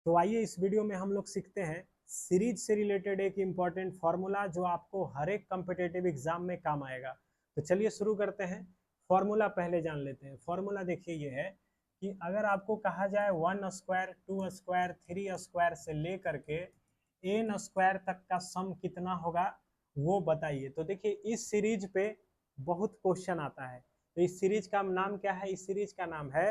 तो आइए इस वीडियो में हम लोग सीखते हैं सीरीज से रिलेटेड एक इम्पॉर्टेंट फार्मूला जो आपको हर एक कम्पिटेटिव एग्जाम में काम आएगा। तो चलिए शुरू करते हैं। फार्मूला पहले जान लेते हैं। फार्मूला देखिए ये है कि अगर आपको कहा जाए 1 स्क्वायर 2 स्क्वायर 3 स्क्वायर से लेकर के n स्क्वायर तक का सम कितना होगा वो बताइए। तो देखिए इस सीरीज पे बहुत क्वेश्चन आता है। तो इस सीरीज का नाम क्या है? इस सीरीज का नाम है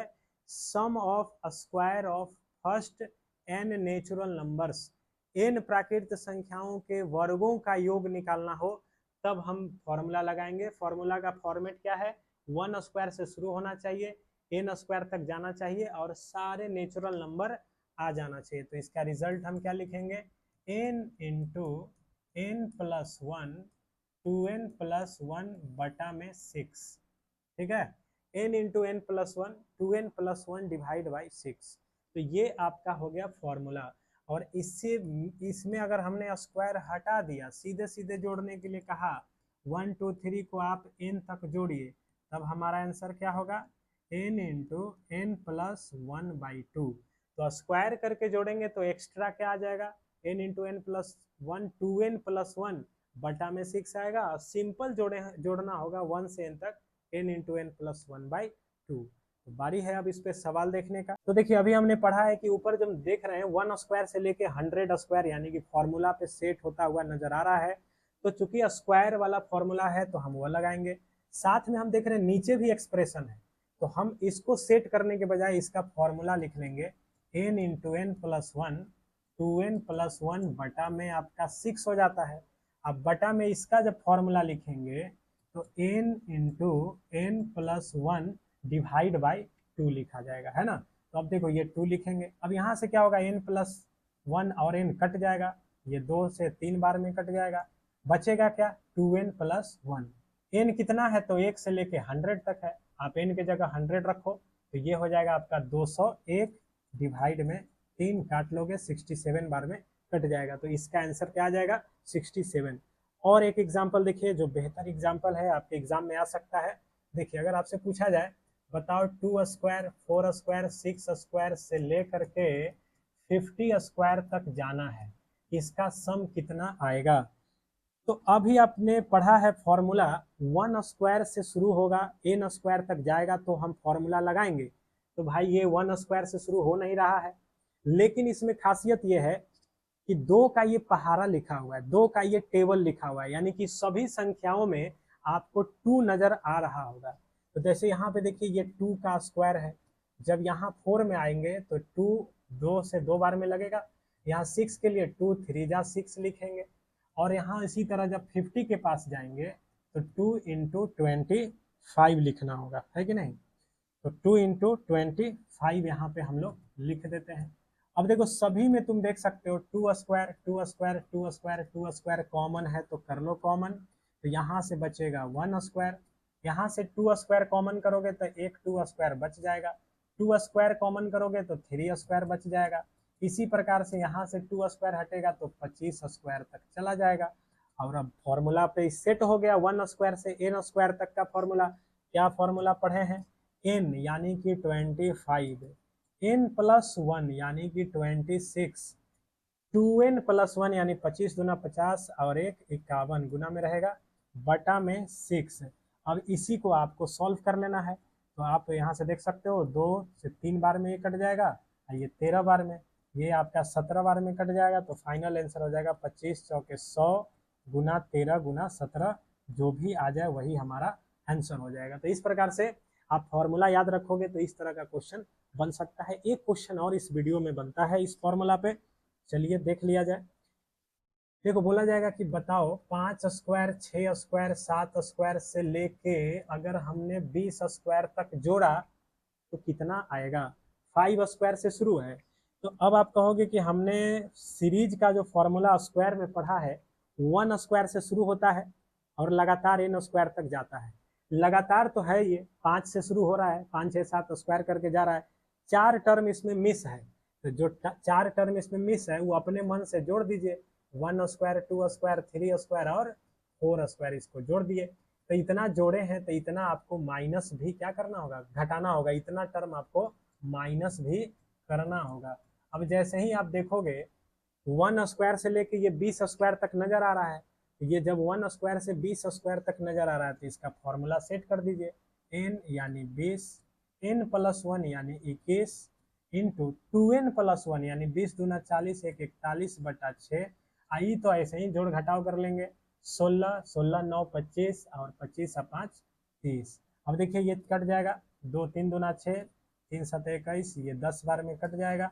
sum of square of first n natural numbers. n प्राकृतिक संख्याओं के वर्गों का योग निकालना हो तब हम फॉर्मूला लगाएंगे। फॉर्मूला का फॉर्मेट क्या है? 1 स्क्वायर से शुरू होना चाहिए, n स्क्वायर तक जाना चाहिए और सारे नेचुरल नंबर आ जाना चाहिए। तो इसका रिजल्ट हम क्या लिखेंगे? n into n plus 1 2n plus 1 बटा में 6। ठीक है, n into n plus 1 2n plus 1 divide by 6। तो ये आपका हो गया फॉर्मूला। और इसमें अगर हमने स्क्वायर हटा दिया, सीधे सीधे जोड़ने के लिए कहा 1 2 3 को आप n तक जोड़िए, तब हमारा आंसर क्या होगा? n into n plus 1 by 2। तो स्क्वायर करके जोड़ेंगे तो एक्स्ट्रा क्या आ जाएगा? n into n plus 1 2n plus 1 बटा में 6 आएगा। सिंपल जोड़ना होगा 1 से n तक n into n plus 1 by 2। तो बारी है अब इस पे सवाल देखने का। तो देखिए अभी हमने पढ़ा है कि ऊपर जब देख रहे हैं 1 स्क्वायर से लेके 100 स्क्वायर यानी कि फॉर्मूला पे सेट होता हुआ नजर आ रहा है। तो चूंकि स्क्वायर वाला फॉर्मूला है तो हम वो लगाएंगे। साथ में हम देख रहे हैं नीचे भी एक्सप्रेशन है, तो हम इसको सेट करने के बजाय इसका फॉर्मूला लिख लेंगे n into n plus 1 2n plus 1 बटा में आपका 6 हो जाता है। अब बटा में इसका जब फॉर्मूला लिखेंगे तो n into n plus 1 divide by 2 लिखा जाएगा, है ना। तो अब देखो ये 2 लिखेंगे। अब यहाँ से क्या होगा? n प्लस 1 और n कट जाएगा, ये 2 से 3 बार में कट जाएगा। बचेगा क्या? 2n plus 1। n कितना है? तो 1 से लेके 100 तक है। आप n के जगह 100 रखो तो ये हो जाएगा आपका 201 डिवाइड में 3 काट लोगे 67 बार में कट जाएगा। तो इसका आंसर क्या आ जाएगा? 67। और एक एग्जाम्पल देखिए जो बेहतर एग्जाम्पल है, आपके एग्जाम में आ सकता है। देखिए अगर आपसे पूछा जाए बताओ 2 स्क्वायर 4 स्क्वायर 6 स्क्वायर से लेकर के 50 स्क्वायर तक जाना है, इसका सम कितना आएगा? तो अभी आपने पढ़ा है फॉर्मूला 1 स्क्वायर से शुरू होगा n स्क्वायर तक जाएगा तो हम फॉर्मूला लगाएंगे। तो भाई ये 1 स्क्वायर से शुरू हो नहीं रहा है, लेकिन इसमें खासियत ये है कि 2 का ये पहाड़ा लिखा हुआ है, 2 का ये टेबल लिखा हुआ है, यानी कि सभी संख्याओं में आपको 2 नजर आ रहा होगा। तो जैसे यहाँ पे देखिए ये 2 का स्क्वायर है, जब यहाँ 4 में आएंगे तो 2 2 से 2 बार में लगेगा। यहाँ 6 के लिए 2 3 जा 6 लिखेंगे। और यहाँ इसी तरह जब 50 के पास जाएंगे तो 2 इंटू 25 लिखना होगा, है कि नहीं। तो 2 इंटू 25 यहाँ पे हम लोग लिख देते हैं। अब देखो सभी में तुम देख सकते हो 2 square 2 square 2 square 2 square common है तो कर लो कॉमन। तो यहाँ से बचेगा 1 स्क्वायर। यहाँ से 2 स्क्वायर कॉमन करोगे तो एक 2 स्क्वायर बच जाएगा। 2 स्क्वायर कॉमन करोगे तो 3 स्क्वायर बच जाएगा। इसी प्रकार से यहाँ से 2 स्क्वायर हटेगा तो 25 स्क्वायर तक चला जाएगा। और अब फॉर्मूला पे सेट हो गया 1 स्क्वायर से n स्क्वायर तक का फॉर्मूला। क्या फॉर्मूला पढ़े हैं? n यानी कि 25, n प्लस 1 यानी कि 26, 2n प्लस 1 यानी 25 दूना 50 और 1 51 गुना में रहेगा बटा में 6। अब इसी को आपको सॉल्व कर लेना है। तो आप यहाँ से देख सकते हो 2 से 3 बार में ये कट जाएगा और ये 13 बार में, ये आपका 17 बार में कट जाएगा। तो फाइनल आंसर हो जाएगा 25 चौके 100 गुना 13 गुना 17, जो भी आ जाए वही हमारा आंसर हो जाएगा। तो इस प्रकार से आप फॉर्मूला याद रखोगे तो इस तरह का क्वेश्चन बन सकता है। एक क्वेश्चन और इस वीडियो में बनता है इस फॉर्मूला पे, चलिए देख लिया जाए। देखो बोला जाएगा कि बताओ 5 स्क्वायर 6 स्क्वायर 7 स्क्वायर से लेके अगर हमने 20 स्क्वायर तक जोड़ा तो कितना आएगा। 5 स्क्वायर से शुरू है। तो अब आप कहोगे कि हमने सीरीज का जो फॉर्मूला स्क्वायर में पढ़ा है 1 स्क्वायर से शुरू होता है और लगातार n स्क्वायर तक जाता है। लगातार तो है, ये 5 से शुरू हो रहा है, 5 6 7 स्क्वायर करके जा रहा है। 4 टर्म इसमें मिस है, तो जो 4 टर्म इसमें मिस है वो अपने मन से जोड़ दीजिए। 1 स्क्वायर 2 स्क्वायर 3 स्क्वायर और 4 स्क्वायर इसको जोड़ दिए। तो इतना जोड़े हैं तो इतना आपको माइनस भी क्या करना होगा? घटाना होगा। इतना टर्म आपको माइनस भी करना होगा। अब जैसे ही आप देखोगे 1 स्क्वायर से लेके ये 20 स्क्वायर तक नजर आ रहा है, तो ये जब 1 स्क्वायर से 20 स्क्वायर तक नजर आ रहा है तो इसका फॉर्मूला सेट कर दीजिए, n यानी 20, n+1 यानी 21 इंटू 2n+1 यानी 20 दूना 40, 41/6। आई तो ऐसे ही जोड़ घटाव कर लेंगे, 16, 16 9 25 और 25 5 30। अब देखिए ये कट जाएगा, 2 3 दूना 6, 3 7 21, ये 10 बार में कट जाएगा,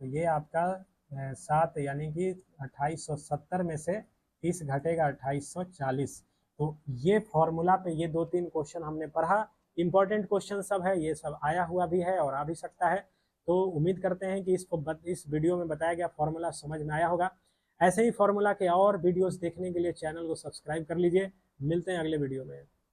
तो ये आपका 7 यानी कि 2870 में से 30 घटेगा 2840। तो ये फॉर्मूला पे ये 2-3 क्वेश्चन हमने पढ़ा, इंपॉर्टेंट क्वेश्चन सब है, ये सब आया हुआ भी है और आ भी सकता है। तो उम्मीद करते हैं कि इस वीडियो में बताया गया फॉर्मूला समझ में आया होगा। ऐसे ही फॉर्मूला के और वीडियोस देखने के लिए चैनल को सब्सक्राइब कर लीजिए। मिलते हैं अगले वीडियो में।